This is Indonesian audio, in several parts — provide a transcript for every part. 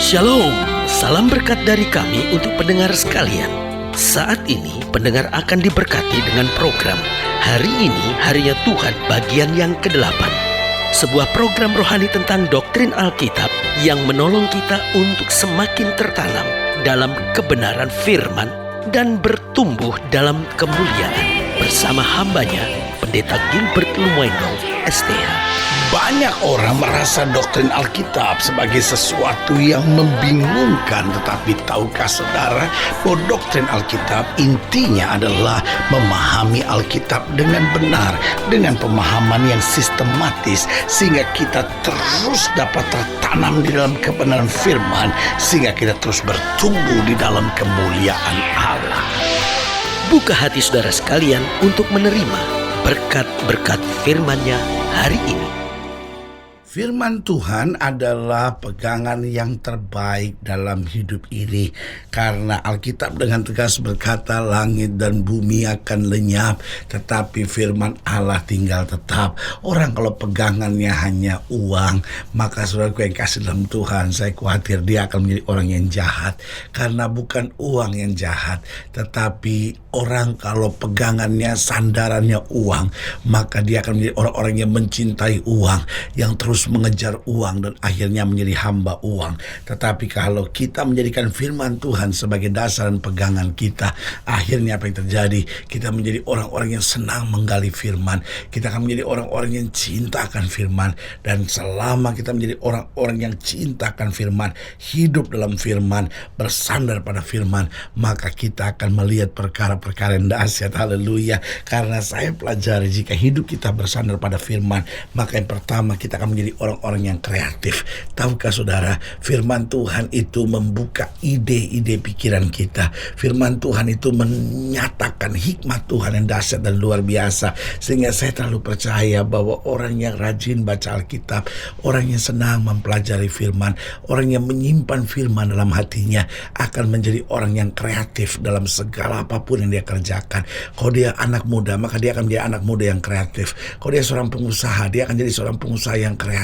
Shalom, salam berkat dari kami untuk pendengar sekalian. Saat ini pendengar akan diberkati dengan program Hari Ini Harinya Tuhan bagian yang ke-8. Sebuah program rohani tentang doktrin Alkitab yang menolong kita untuk semakin tertanam dalam kebenaran firman dan bertumbuh dalam kemuliaan. Bersama hambanya, Pendeta Gilbert Lumwendo, STH. Banyak orang merasa doktrin Alkitab sebagai sesuatu yang membingungkan. Tetapi tahukah saudara bahwa doktrin Alkitab intinya adalah memahami Alkitab dengan benar, dengan pemahaman yang sistematis, sehingga kita terus dapat tertanam di dalam kebenaran firman, sehingga kita terus bertumbuh di dalam kemuliaan Allah. Buka hati saudara sekalian untuk menerima berkat-berkat firman-Nya hari ini. Firman Tuhan adalah pegangan yang terbaik dalam hidup ini. Karena Alkitab dengan tegas berkata, langit dan bumi akan lenyap, tetapi firman Allah tinggal tetap. Orang kalau pegangannya hanya uang, maka saudaraku yang kasih dalam Tuhan, saya khawatir dia akan menjadi orang yang jahat. Karena bukan uang yang jahat, tetapi orang kalau pegangannya, sandarannya uang, maka dia akan menjadi orang-orang yang mencintai uang, yang terus mengejar uang dan akhirnya menjadi hamba uang. Tetapi kalau kita menjadikan firman Tuhan sebagai dasar dan pegangan kita, akhirnya apa yang terjadi? Kita menjadi orang-orang yang senang menggali firman. Kita akan menjadi orang-orang yang cinta akan firman. Dan selama kita menjadi orang-orang yang cinta akan firman, hidup dalam firman, bersandar pada firman, maka kita akan melihat perkara-perkara yang dahsyat. Haleluya. Karena saya pelajari, jika hidup kita bersandar pada firman, maka yang pertama kita akan menjadi orang-orang yang kreatif. Tahukah saudara, firman Tuhan itu membuka ide-ide pikiran kita. Firman Tuhan itu menyatakan hikmat Tuhan yang dahsyat dan luar biasa. Sehingga saya terlalu percaya bahwa orang yang rajin baca Alkitab, orang yang senang mempelajari firman, orang yang menyimpan firman dalam hatinya, akan menjadi orang yang kreatif dalam segala apapun yang dia kerjakan. Kalau dia anak muda, maka dia akan menjadi anak muda yang kreatif. Kalau dia seorang pengusaha, dia akan jadi seorang pengusaha yang kreatif.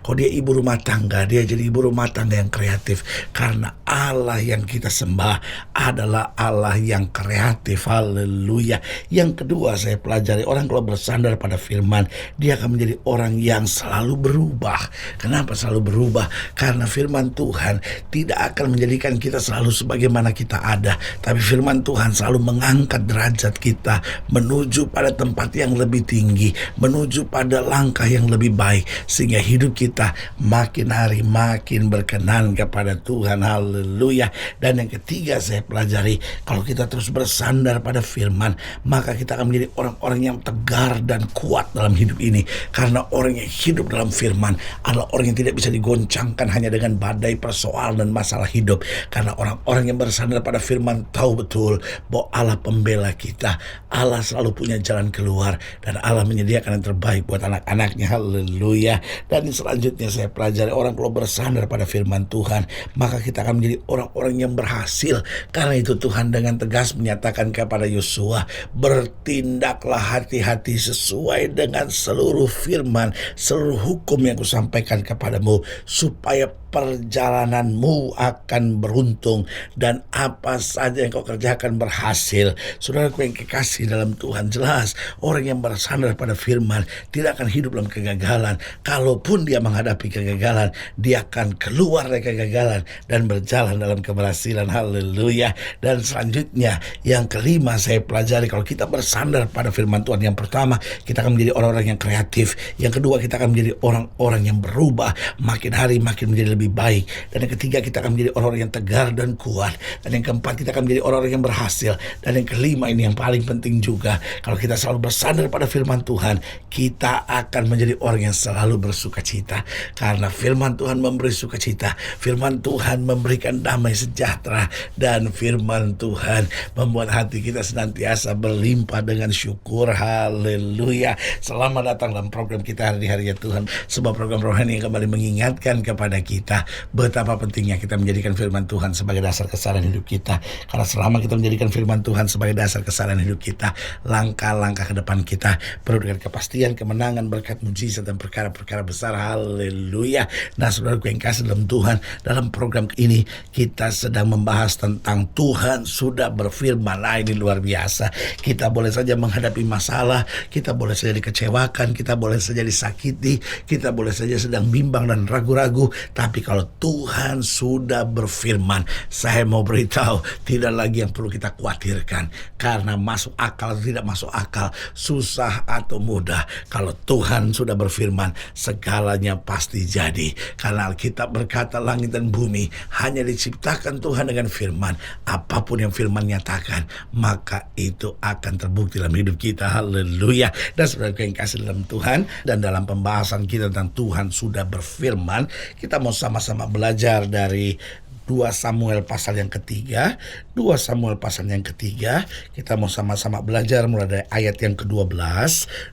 Kalau dia ibu rumah tangga, dia jadi ibu rumah tangga yang kreatif. Karena Allah yang kita sembah adalah Allah yang kreatif. Haleluya. Yang kedua saya pelajari, orang kalau bersandar pada firman, dia akan menjadi orang yang selalu berubah. Kenapa selalu berubah? Karena firman Tuhan tidak akan menjadikan kita selalu sebagaimana kita ada, tapi firman Tuhan selalu mengangkat derajat kita menuju pada tempat yang lebih tinggi, menuju pada langkah yang lebih baik, sehingga hidup kita makin hari makin berkenan kepada Tuhan. Haleluya. Dan yang ketiga saya pelajari, kalau kita terus bersandar pada firman, maka kita akan menjadi orang-orang yang tegar dan kuat dalam hidup ini. Karena orang yang hidup dalam firman adalah orang yang tidak bisa digoncangkan hanya dengan badai persoalan dan masalah hidup. Karena orang-orang yang bersandar pada firman tahu betul bahwa Allah pembela kita, Allah selalu punya jalan keluar, dan Allah menyediakan yang terbaik buat anak-anaknya. Haleluya. Dan selanjutnya saya pelajari, orang kalau bersandar pada firman Tuhan, maka kita akan menjadi orang-orang yang berhasil. Karena itu Tuhan dengan tegas menyatakan kepada Yosua, bertindaklah hati-hati sesuai dengan seluruh firman, seluruh hukum yang kusampaikan kepadamu, supaya perjalananmu akan beruntung dan apa saja yang kau kerjakan berhasil. Saudaraku yang kekasih dalam Tuhan, jelas orang yang bersandar pada firman tidak akan hidup dalam kegagalan. Kalaupun dia menghadapi kegagalan, dia akan keluar dari kegagalan dan berjalan dalam keberhasilan. Haleluya. Dan selanjutnya yang kelima saya pelajari, kalau kita bersandar pada firman Tuhan, yang pertama kita akan menjadi orang-orang yang kreatif. Yang kedua kita akan menjadi orang-orang yang berubah, makin hari makin menjadi lebih baik. Dan yang ketiga kita akan menjadi orang-orang yang tegar dan kuat. Dan yang keempat kita akan menjadi orang-orang yang berhasil. Dan yang kelima, ini yang paling penting juga, kalau kita selalu bersandar pada firman Tuhan, kita akan menjadi orang yang selalu bersukacita. Karena firman Tuhan memberi sukacita, firman Tuhan memberikan damai sejahtera, dan firman Tuhan membuat hati kita senantiasa berlimpah dengan syukur. Haleluya. Selamat datang dalam program kita Hari Harinya Tuhan, sebuah program rohani yang kembali mengingatkan kepada kita kita. Betapa pentingnya kita menjadikan firman Tuhan sebagai dasar kesalahan hidup kita. Karena selama kita menjadikan firman Tuhan sebagai dasar kesalahan hidup kita, langkah-langkah ke depan kita penuh dengan kepastian, kemenangan, berkat, mujizat, dan perkara-perkara besar. Haleluya. Nah, saudaraku yang kasih dalam Tuhan, dalam program ini kita sedang membahas tentang Tuhan sudah berfirman. Nah, ini luar biasa. Kita boleh saja menghadapi masalah, kita boleh saja dikecewakan, kita boleh saja disakiti, kita boleh saja sedang bimbang dan ragu-ragu. Tapi kalau Tuhan sudah berfirman, saya mau beritahu, tidak lagi yang perlu kita khawatirkan. Karena masuk akal atau tidak masuk akal, susah atau mudah, kalau Tuhan sudah berfirman, segalanya pasti jadi. Karena Alkitab berkata langit dan bumi hanya diciptakan Tuhan dengan firman. Apapun yang firman nyatakan, maka itu akan terbukti dalam hidup kita. Haleluya. Dan saudara yang kasih dalam Tuhan, dan dalam pembahasan kita tentang Tuhan sudah berfirman, kita mau sama-sama belajar dari 2 Samuel pasal yang ketiga. 2 Samuel pasal yang ketiga, kita mau sama-sama belajar mulai dari ayat yang ke-12.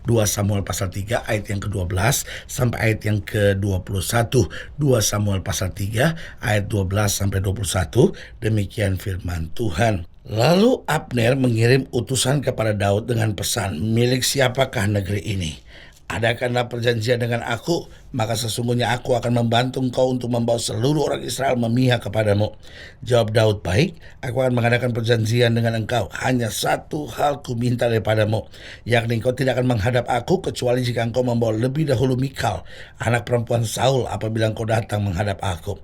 2 Samuel pasal 3 ayat yang ke-12 sampai ayat yang ke-21. 2 Samuel pasal 3 ayat 12 sampai 21. Demikian firman Tuhan. Lalu Abner mengirim utusan kepada Daud dengan pesan, milik siapakah negeri ini? Adakanlah perjanjian dengan aku, maka sesungguhnya aku akan membantu engkau untuk membawa seluruh orang Israel memihak kepadamu. Jawab Daud, baik, aku akan mengadakan perjanjian dengan engkau. Hanya satu hal ku minta daripadamu, yakni engkau tidak akan menghadap aku, kecuali jika engkau membawa lebih dahulu Mikal, anak perempuan Saul, apabila engkau datang menghadap aku.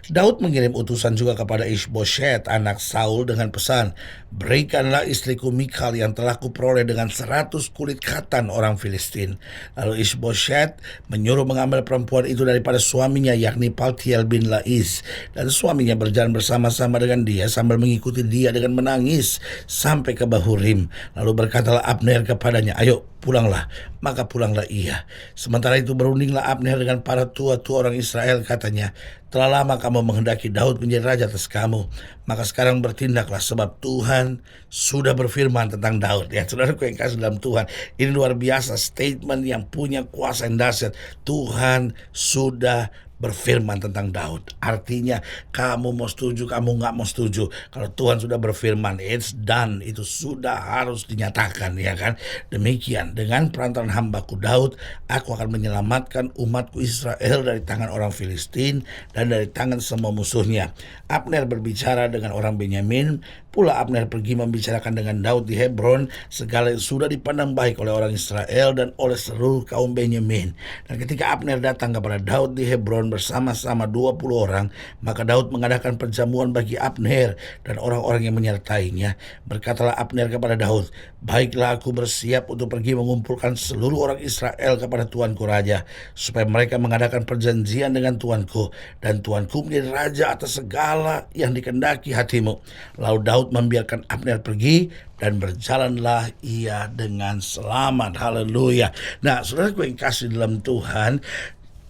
Daud mengirim utusan juga kepada Ishbosheth, anak Saul, dengan pesan, berikanlah istriku Mikal yang telah kuperoleh dengan 100 kulit katan orang Filistin. Lalu Ishbosheth menyuruh mengambil perempuan itu daripada suaminya, yakni Paltiel bin Lais, dan suaminya berjalan bersama-sama dengan dia sambil mengikuti dia dengan menangis sampai ke Bahurim. Lalu berkatalah Abner kepadanya, ayo pulanglah. Maka pulanglah ia. Sementara itu berundinglah Abner dengan para tua-tua orang Israel, katanya, telah lama kamu menghendaki Daud menjadi raja atas kamu, maka sekarang bertindaklah, sebab Tuhan sudah berfirman tentang Daud. Ya, saudaraku yang kasih dalam Tuhan, ini luar biasa statement yang punya kuasa yang dahsyat. Tuhan sudah berfirman tentang Daud. Artinya kamu mau setuju, kamu nggak mau setuju, kalau Tuhan sudah berfirman, it's done, itu sudah harus dinyatakan, ya kan? Demikian dengan perantaraan hambaku Daud, aku akan menyelamatkan umatku Israel dari tangan orang Filistin dan dari tangan semua musuhnya. Abner berbicara dengan orang Benyamin, pula Abner pergi membicarakan dengan Daud di Hebron segala yang sudah dipandang baik oleh orang Israel dan oleh seluruh kaum Benyamin. Dan ketika Abner datang kepada Daud di Hebron bersama-sama 20 orang, maka Daud mengadakan perjamuan bagi Abner dan orang-orang yang menyertainya. Berkatalah Abner kepada Daud, baiklah, aku bersiap untuk pergi mengumpulkan seluruh orang Israel kepada tuanku raja, supaya mereka mengadakan perjanjian dengan tuanku, dan tuanku menjadi raja atas segala yang dikehendaki hatimu. Lalu Daud membiarkan Abner pergi, dan berjalanlah ia dengan selamat. Haleluya. Nah, saudaraku yang kasih dalam Tuhan,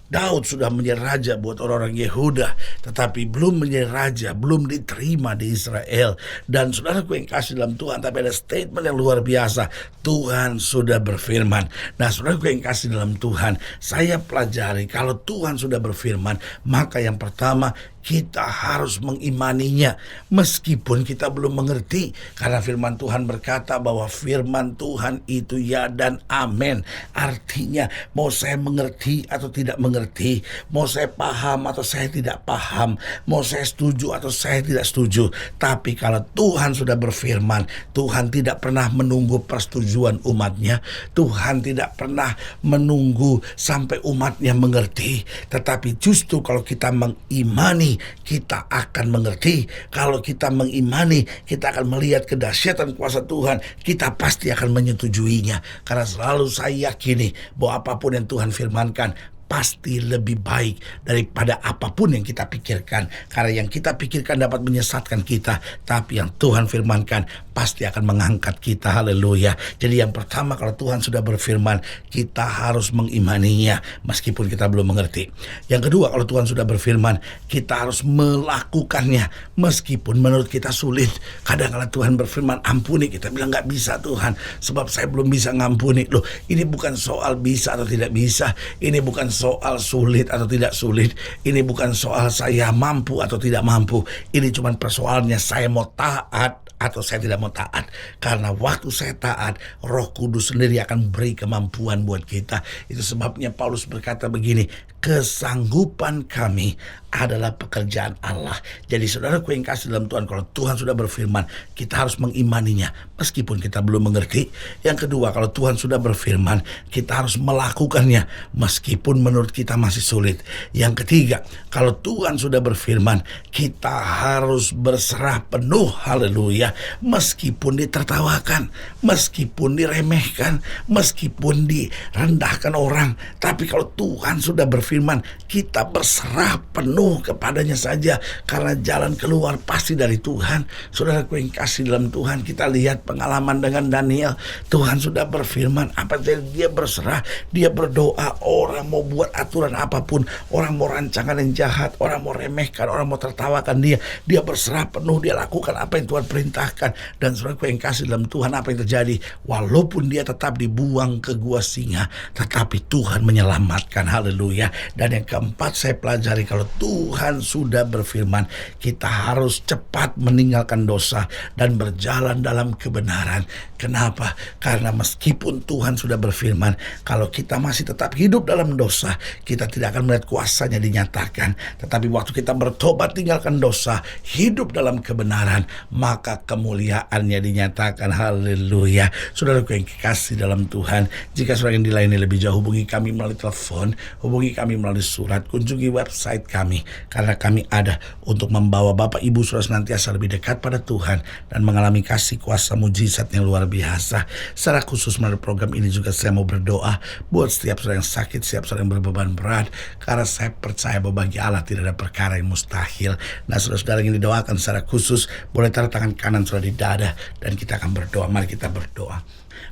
Daud sudah menjadi raja buat orang-orang Yehuda, tetapi belum menjadi raja, belum diterima di Israel. Dan saudaraku yang kasih dalam Tuhan, tapi ada statement yang luar biasa, Tuhan sudah berfirman. Nah, saudaraku yang kasih dalam Tuhan, saya pelajari kalau Tuhan sudah berfirman, maka yang pertama kita harus mengimaninya meskipun kita belum mengerti, karena firman Tuhan berkata bahwa firman Tuhan itu ya dan amin. Artinya mau saya mengerti atau tidak mengerti, mau saya paham atau saya tidak paham, mau saya setuju atau saya tidak setuju, tapi kalau Tuhan sudah berfirman, Tuhan tidak pernah menunggu persetujuan umatnya. Tuhan tidak pernah menunggu sampai umatnya mengerti, tetapi justru kalau kita mengimani, kita akan mengerti. Kalau kita mengimani, kita akan melihat kedahsyatan kuasa Tuhan. Kita pasti akan menyetujuinya, karena selalu saya yakini bahwa apapun yang Tuhan firmankan pasti lebih baik daripada apapun yang kita pikirkan. Karena yang kita pikirkan dapat menyesatkan kita, tapi yang Tuhan firmankan pasti akan mengangkat kita. Haleluya. Jadi yang pertama, kalau Tuhan sudah berfirman, kita harus mengimaninya meskipun kita belum mengerti. Yang kedua, kalau Tuhan sudah berfirman, kita harus melakukannya meskipun menurut kita sulit. Kadang-kadang Tuhan berfirman, ampuni, kita bilang nggak bisa Tuhan, sebab saya belum bisa ngampuni. Loh, ini bukan soal bisa atau tidak bisa, ini bukan soal sulit atau tidak sulit. Ini bukan soal saya mampu atau tidak mampu. Ini cuma persoalannya saya mau taat atau saya tidak mau taat. Karena waktu saya taat, Roh Kudus sendiri akan beri kemampuan buat kita. Itu sebabnya Paulus berkata begini, kesanggupan kami adalah pekerjaan Allah. Jadi saudaraku yang kasih dalam Tuhan, kalau Tuhan sudah berfirman, kita harus mengimaninya meskipun kita belum mengerti. Yang kedua, kalau Tuhan sudah berfirman, kita harus melakukannya meskipun menurut kita masih sulit. Yang ketiga, kalau Tuhan sudah berfirman, kita harus berserah penuh, haleluya, meskipun ditertawakan, meskipun diremehkan, meskipun direndahkan orang. Tapi kalau Tuhan sudah berfirman, kita berserah penuh kepadanya saja, karena jalan keluar pasti dari Tuhan. Saudaraku yang kasih dalam Tuhan, kita lihat pengalaman dengan Daniel. Tuhan sudah berfirman, apa dia berserah, dia berdoa. Orang mau buat aturan apapun, orang mau rancangan yang jahat, orang mau remehkan, orang mau tertawakan dia berserah penuh, dia lakukan apa yang Tuhan perintahkan. Dan saudaraku yang kasih dalam Tuhan, apa yang terjadi? Walaupun dia tetap dibuang ke gua singa, tetapi Tuhan menyelamatkan, haleluya. Dan yang keempat, saya pelajari, kalau Tuhan sudah berfirman, kita harus cepat meninggalkan dosa dan berjalan dalam kebenaran. Kenapa? Karena meskipun Tuhan sudah berfirman, kalau kita masih tetap hidup dalam dosa, kita tidak akan melihat kuasanya dinyatakan. Tetapi waktu kita bertobat, tinggalkan dosa, hidup dalam kebenaran, maka kemuliaannya dinyatakan, haleluya. Saudaraku yang kekasih dalam Tuhan, jika saudara yang dilayani lebih jauh, hubungi kami melalui telepon, hubungi kami melalui surat, kunjungi website kami, karena kami ada untuk membawa Bapak Ibu saudara senantiasa lebih dekat pada Tuhan dan mengalami kasih kuasa mujizat yang luar biasa. Secara khusus melalui program ini juga saya mau berdoa buat setiap saudara yang sakit, setiap saudara yang berbeban berat, karena saya percaya bahwa bagi Allah tidak ada perkara yang mustahil. Nah, saudara-saudara yang didoakan secara khusus, boleh taruh tangan kanan saudara di dada dan kita akan berdoa. Mari kita berdoa.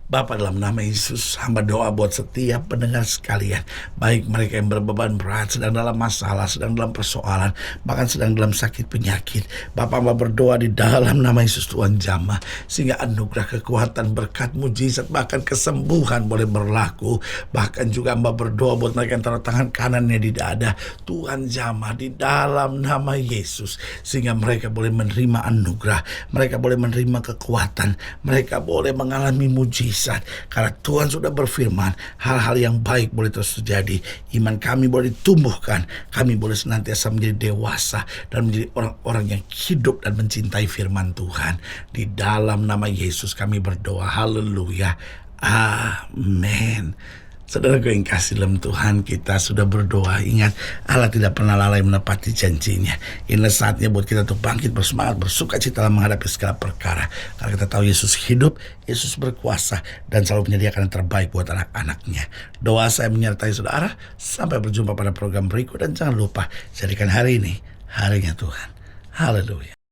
Bapa, dalam nama Yesus, hamba doa buat setiap pendengar sekalian, baik mereka yang berbeban berat, sedang dalam masalah, sedang dalam persoalan, bahkan sedang dalam sakit penyakit. Bapa, hamba berdoa di dalam nama Yesus Tuhan jamah, sehingga anugerah kekuatan, berkat, mujizat, bahkan kesembuhan boleh berlaku. Bahkan juga hamba berdoa buat mereka yang taruh tangan kanannya di dada, Tuhan jamah di dalam nama Yesus, sehingga mereka boleh menerima anugerah, mereka boleh menerima kekuatan, mereka boleh mengalami mujizat. Karena Tuhan sudah berfirman, hal-hal yang baik boleh terus terjadi. Iman kami boleh ditumbuhkan, kami boleh senantiasa menjadi dewasa dan menjadi orang-orang yang hidup dan mencintai firman Tuhan. Di dalam nama Yesus kami berdoa, haleluya, amin. Saudaraku yang kasih dalam Tuhan, kita sudah berdoa. Ingat, Allah tidak pernah lalai menepati janjinya. Inilah saatnya buat kita untuk bangkit, bersemangat, bersuka cita dalam menghadapi segala perkara. Karena kita tahu Yesus hidup, Yesus berkuasa, dan selalu menyediakan yang terbaik buat anak-anaknya. Doa saya menyertai saudara. Sampai berjumpa pada program berikut. Dan jangan lupa, jadikan hari ini harinya Tuhan. Haleluya.